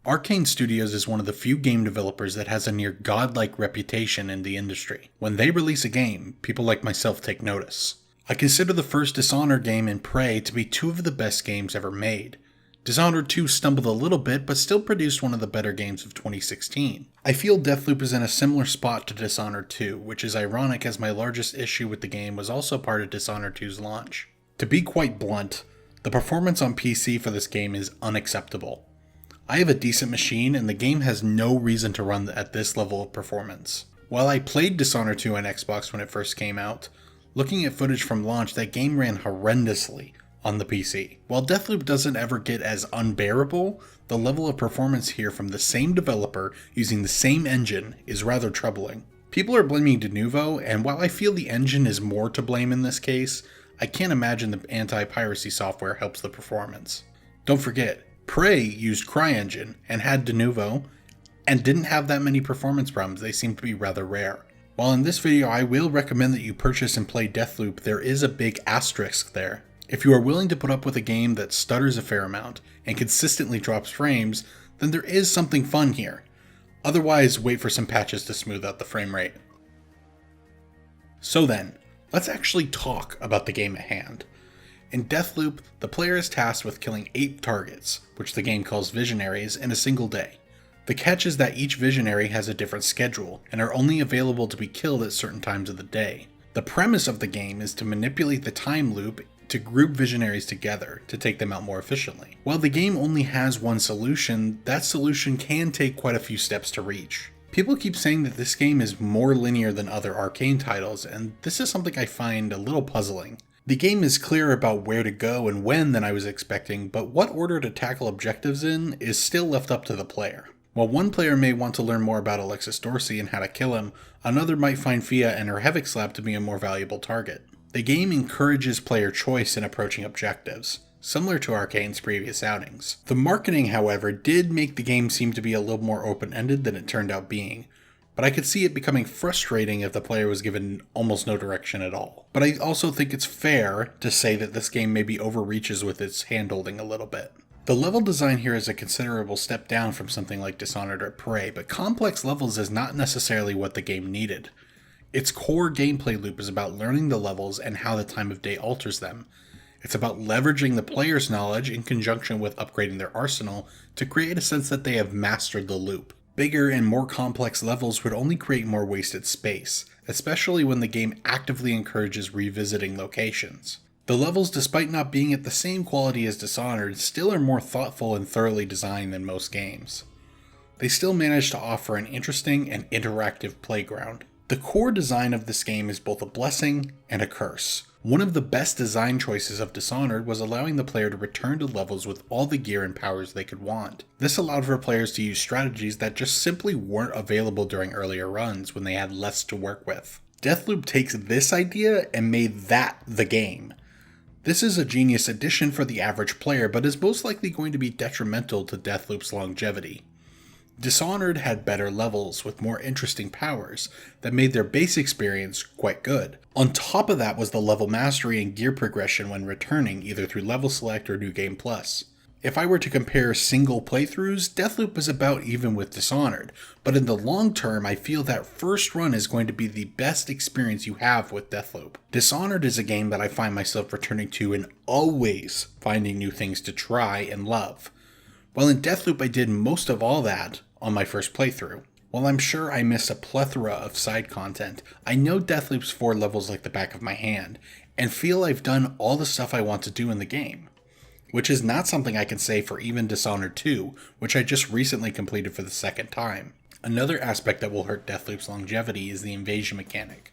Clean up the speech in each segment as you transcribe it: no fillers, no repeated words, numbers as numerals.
Arkane Studios is one of the few game developers that has a near godlike reputation in the industry. When they release a game, people like myself take notice. I consider the first Dishonored game and Prey to be two of the best games ever made. Dishonored 2 stumbled a little bit, but still produced one of the better games of 2016. I feel Deathloop is in a similar spot to Dishonored 2, which is ironic as my largest issue with the game was also part of Dishonored 2's launch. To be quite blunt, the performance on PC for this game is unacceptable. I have a decent machine and the game has no reason to run at this level of performance. While I played Dishonored 2 on Xbox when it first came out, looking at footage from launch, that game ran horrendously on the PC. While Deathloop doesn't ever get as unbearable, the level of performance here from the same developer using the same engine is rather troubling. People are blaming Denuvo, and while I feel the engine is more to blame in this case, I can't imagine the anti-piracy software helps the performance. Don't forget, Prey used CryEngine and had Denuvo, and didn't have that many performance problems. They seem to be rather rare. While in this video I will recommend that you purchase and play Deathloop, there is a big asterisk there. If you are willing to put up with a game that stutters a fair amount and consistently drops frames, then there is something fun here. Otherwise, wait for some patches to smooth out the frame rate. So then, let's actually talk about the game at hand. In Deathloop, the player is tasked with killing 8 targets, which the game calls visionaries, in a single day. The catch is that each visionary has a different schedule, and are only available to be killed at certain times of the day. The premise of the game is to manipulate the time loop to group visionaries together to take them out more efficiently. While the game only has one solution, that solution can take quite a few steps to reach. People keep saying that this game is more linear than other Arkane titles, and this is something I find a little puzzling. The game is clearer about where to go and when than I was expecting, but what order to tackle objectives in is still left up to the player. While one player may want to learn more about Alexis Dorsey and how to kill him, another might find Fia and her Havoc Slab to be a more valuable target. The game encourages player choice in approaching objectives, similar to Arkane's previous outings. The marketing, however, did make the game seem to be a little more open-ended than it turned out being, but I could see it becoming frustrating if the player was given almost no direction at all. But I also think it's fair to say that this game maybe overreaches with its handholding a little bit. The level design here is a considerable step down from something like Dishonored or Prey, but complex levels is not necessarily what the game needed. Its core gameplay loop is about learning the levels and how the time of day alters them. It's about leveraging the player's knowledge in conjunction with upgrading their arsenal to create a sense that they have mastered the loop. Bigger and more complex levels would only create more wasted space, especially when the game actively encourages revisiting locations. The levels, despite not being at the same quality as Dishonored, still are more thoughtful and thoroughly designed than most games. They still manage to offer an interesting and interactive playground. The core design of this game is both a blessing and a curse. One of the best design choices of Dishonored was allowing the player to return to levels with all the gear and powers they could want. This allowed for players to use strategies that just simply weren't available during earlier runs when they had less to work with. Deathloop takes this idea and made that the game. This is a genius addition for the average player, but is most likely going to be detrimental to Deathloop's longevity. Dishonored had better levels with more interesting powers that made their base experience quite good. On top of that was the level mastery and gear progression when returning, either through level select or New Game Plus. If I were to compare single playthroughs, Deathloop is about even with Dishonored, but in the long term I feel that first run is going to be the best experience you have with Deathloop. Dishonored is a game that I find myself returning to and always finding new things to try and love. While in Deathloop I did most of all that on my first playthrough. While I'm sure I missed a plethora of side content, I know Deathloop's 4 levels like the back of my hand, and feel I've done all the stuff I want to do in the game. Which is not something I can say for even Dishonored 2, which I just recently completed for the second time. Another aspect that will hurt Deathloop's longevity is the invasion mechanic,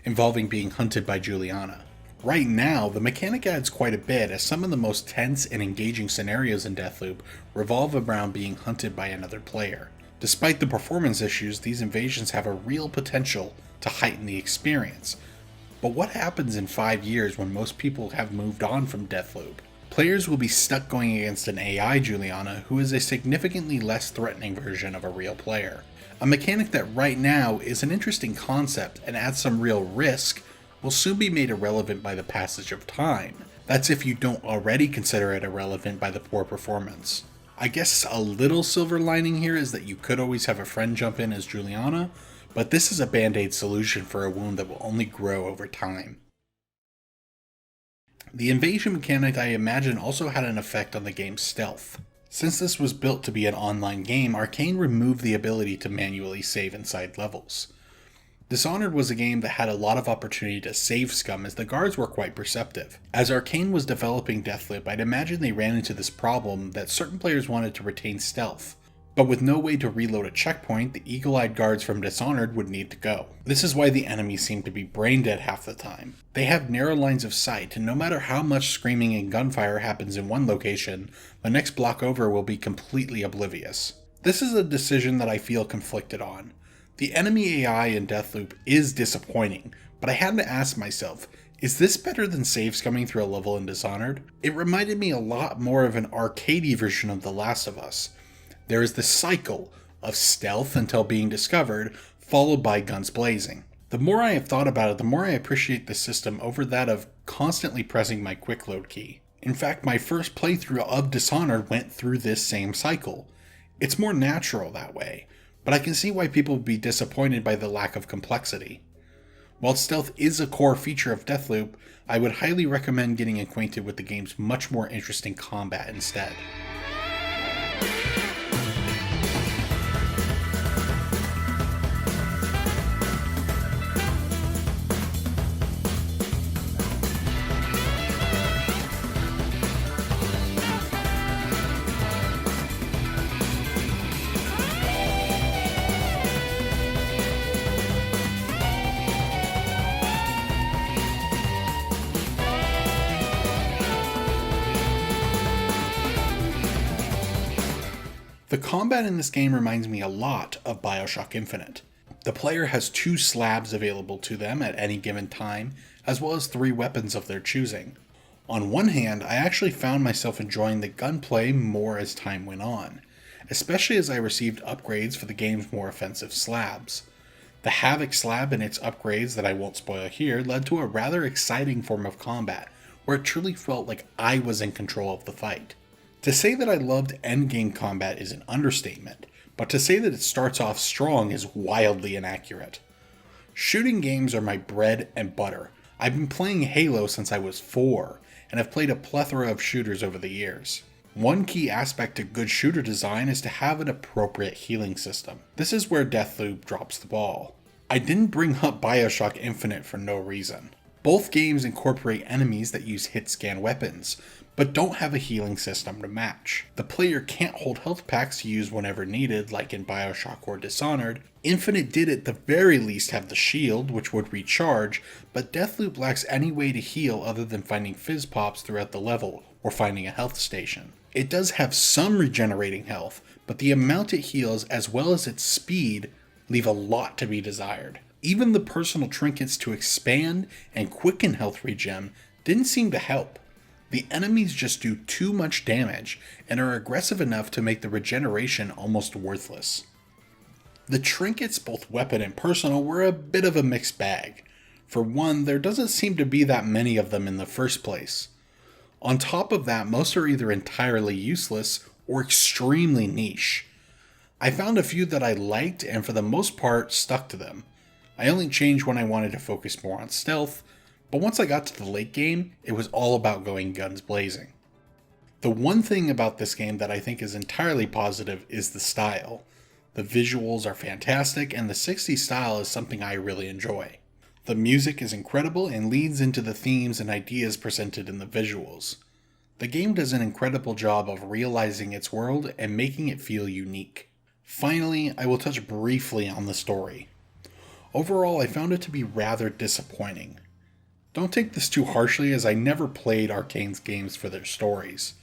involving being hunted by Juliana. Right now, the mechanic adds quite a bit, as some of the most tense and engaging scenarios in Deathloop revolve around being hunted by another player. Despite the performance issues, these invasions have a real potential to heighten the experience. But what happens in 5 years when most people have moved on from Deathloop? Players will be stuck going against an AI Juliana who is a significantly less threatening version of a real player. A mechanic that right now is an interesting concept and adds some real risk will soon be made irrelevant by the passage of time. That's if you don't already consider it irrelevant by the poor performance. I guess a little silver lining here is that you could always have a friend jump in as Juliana, but this is a band-aid solution for a wound that will only grow over time. The invasion mechanic, I imagine, also had an effect on the game's stealth. Since this was built to be an online game, Arkane removed the ability to manually save inside levels. Dishonored was a game that had a lot of opportunity to save scum as the guards were quite perceptive. As Arkane was developing Deathloop, I'd imagine they ran into this problem that certain players wanted to retain stealth, but with no way to reload a checkpoint, the eagle-eyed guards from Dishonored would need to go. This is why the enemies seem to be brain dead half the time. They have narrow lines of sight, and no matter how much screaming and gunfire happens in one location, the next block over will be completely oblivious. This is a decision that I feel conflicted on. The enemy AI in Deathloop is disappointing, but I had to ask myself, is this better than save scumming through a level in Dishonored? It reminded me a lot more of an arcadey version of The Last of Us. There is this cycle of stealth until being discovered, followed by guns blazing. The more I have thought about it, the more I appreciate the system over that of constantly pressing my quick load key. In fact, my first playthrough of Dishonored went through this same cycle. It's more natural that way, but I can see why people would be disappointed by the lack of complexity. While stealth is a core feature of Deathloop, I would highly recommend getting acquainted with the game's much more interesting combat instead. The combat in this game reminds me a lot of BioShock Infinite. The player has 2 slabs available to them at any given time, as well as 3 weapons of their choosing. On one hand, I actually found myself enjoying the gunplay more as time went on, especially as I received upgrades for the game's more offensive slabs. The Havoc slab and its upgrades that I won't spoil here led to a rather exciting form of combat, where it truly felt like I was in control of the fight. To say that I loved endgame combat is an understatement, but to say that it starts off strong is wildly inaccurate. Shooting games are my bread and butter. I've been playing Halo since I was 4, and have played a plethora of shooters over the years. One key aspect to good shooter design is to have an appropriate healing system. This is where Deathloop drops the ball. I didn't bring up BioShock Infinite for no reason. Both games incorporate enemies that use hit-scan weapons, but don't have a healing system to match. The player can't hold health packs to use whenever needed, like in BioShock or Dishonored. Infinite did at the very least have the shield, which would recharge, but Deathloop lacks any way to heal other than finding fizz pops throughout the level, or finding a health station. It does have some regenerating health, but the amount it heals as well as its speed leave a lot to be desired. Even the personal trinkets to expand and quicken health regen didn't seem to help. The enemies just do too much damage and are aggressive enough to make the regeneration almost worthless. The trinkets, both weapon and personal, were a bit of a mixed bag. For one, there doesn't seem to be that many of them in the first place. On top of that, most are either entirely useless or extremely niche. I found a few that I liked and for the most part stuck to them. I only changed when I wanted to focus more on stealth, but once I got to the late game, it was all about going guns blazing. The one thing about this game that I think is entirely positive is the style. The visuals are fantastic, and the 60s style is something I really enjoy. The music is incredible and leads into the themes and ideas presented in the visuals. The game does an incredible job of realizing its world and making it feel unique. Finally, I will touch briefly on the story. Overall, I found it to be rather disappointing. Don't take this too harshly, as I never played Arkane's games for their stories.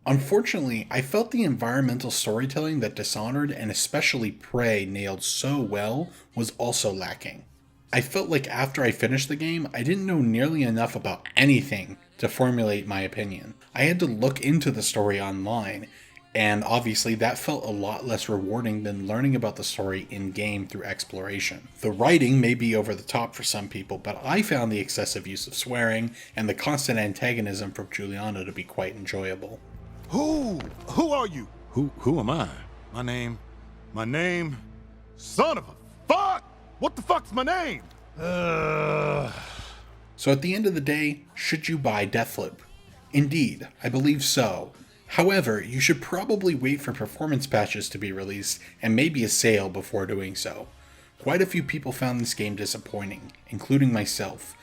Unfortunately, I felt the environmental storytelling that Dishonored and especially Prey nailed so well was also lacking. I felt like after I finished the game, I didn't know nearly enough about anything to formulate my opinion. I had to look into the story online, and obviously that felt a lot less rewarding than learning about the story in-game through exploration. The writing may be over the top for some people, but I found the excessive use of swearing and the constant antagonism from Juliana to be quite enjoyable. Who are you? Who am I? My name, son of a fuck! What the fuck's my name? So at the end of the day, should you buy Deathloop? Indeed, I believe so. However, you should probably wait for performance patches to be released and maybe a sale before doing so. Quite a few people found this game disappointing, including myself.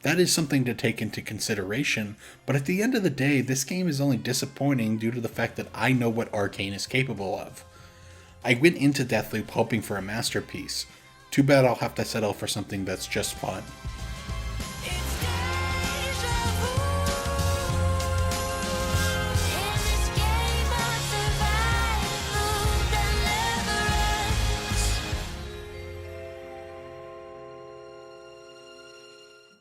That is something to take into consideration, but at the end of the day, this game is only disappointing due to the fact that I know what Arkane is capable of. I went into Deathloop hoping for a masterpiece. Too bad I'll have to settle for something that's just fun.